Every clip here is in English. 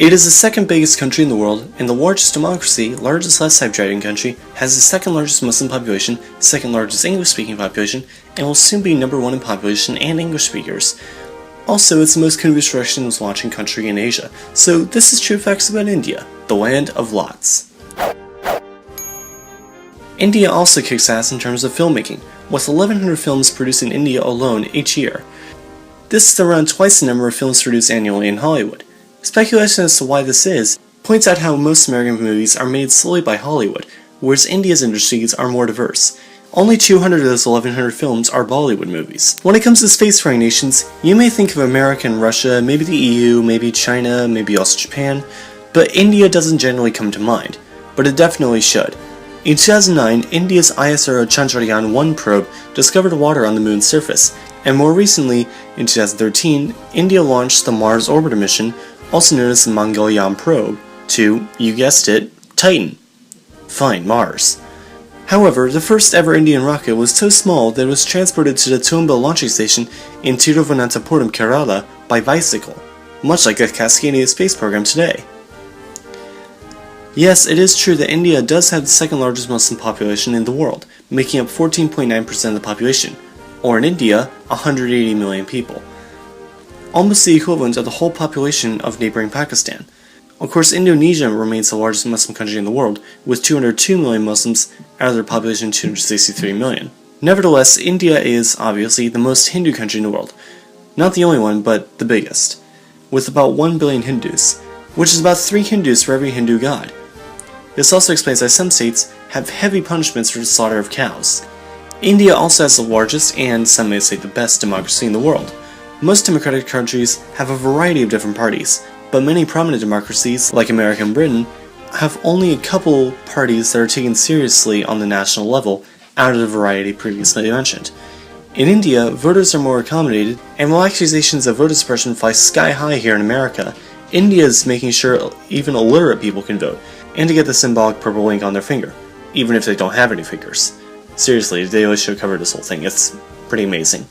It is the second biggest country in the world, and the largest democracy, largest left-side driving country, has the second largest Muslim population, second largest English-speaking population, and will soon be number 1 in population and English speakers. Also, it's the most countrous watching country in Asia. So this is true facts about India, the land of lots. India also kicks ass in terms of filmmaking, with 1,100 films produced in India alone each year. This is around twice the number of films produced annually in Hollywood. Speculation as to why this is points out how most American movies are made solely by Hollywood, whereas India's industries are more diverse. Only 200 of those 1,100 films are Bollywood movies. When it comes to spacefaring nations, you may think of America and Russia, maybe the EU, maybe China, maybe also Japan, but India doesn't generally come to mind, but it definitely should. In 2009, India's ISRO Chandrayaan-1 probe discovered water on the moon's surface, and more recently, in 2013, India launched the Mars Orbiter mission, also known as the Mangalyaan probe, to, you guessed it, Titan. Fine, Mars. However, the first ever Indian rocket was so small that it was transported to the Tumba launching station in Tiruvananthapuram, Kerala by bicycle, much like the Cascadia space program today. Yes, it is true that India does have the second largest Muslim population in the world, making up 14.9% of the population, or in India, 180 million people. Almost the equivalent of the whole population of neighboring Pakistan. Of course, Indonesia remains the largest Muslim country in the world, with 202 million Muslims out of their population of 263 million. Nevertheless, India is, obviously, the most Hindu country in the world. Not the only one, but the biggest, with about 1 billion Hindus, which is about 3 Hindus for every Hindu god. This also explains why some states have heavy punishments for the slaughter of cows. India also has the largest, and some may say the best, democracy in the world. Most democratic countries have a variety of different parties, but many prominent democracies, like America and Britain, have only a couple parties that are taken seriously on the national level out of the variety previously mentioned. In India, voters are more accommodated, and while accusations of voter suppression fly sky high here in America, India is making sure even illiterate people can vote, and to get the symbolic purple link on their finger, even if they don't have any fingers. Seriously, the Daily Show covered this whole thing, it's pretty amazing.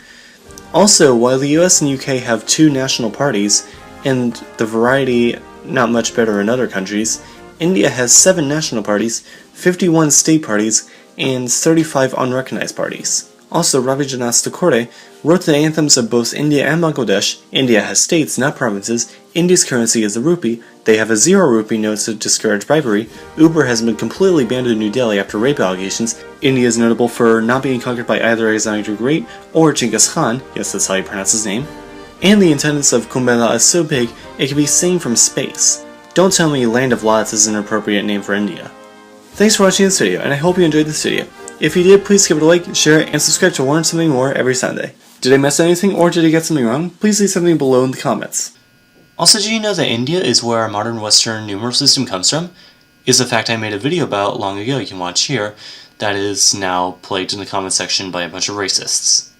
Also, while the US and UK have 2 national parties, and the variety not much better in other countries, India has 7 national parties, 51 state parties, and 35 unrecognized parties. Also, Rabindranath Tagore wrote the anthems of both India and Bangladesh. India has states, not provinces. India's currency is the rupee. They have a 0 rupee note to discourage bribery. Uber has been completely banned in New Delhi after rape allegations. India is notable for not being conquered by either Alexander the Great or Genghis Khan, yes, that's how you pronounce his name. And the attendance of Kumbh Mela is so big, it can be seen from space. Don't tell me Land of Lots is an appropriate name for India. Thanks for watching this video, and I hope you enjoyed this video. If you did, please give it a like, share it, and subscribe to learn something more every Sunday. Did I miss anything, or did I get something wrong? Please leave something below in the comments. Also, did you know that India is where our modern Western numeral system comes from? Is a fact I made a video about long ago you can watch here, that is now plagued in the comment section by a bunch of racists.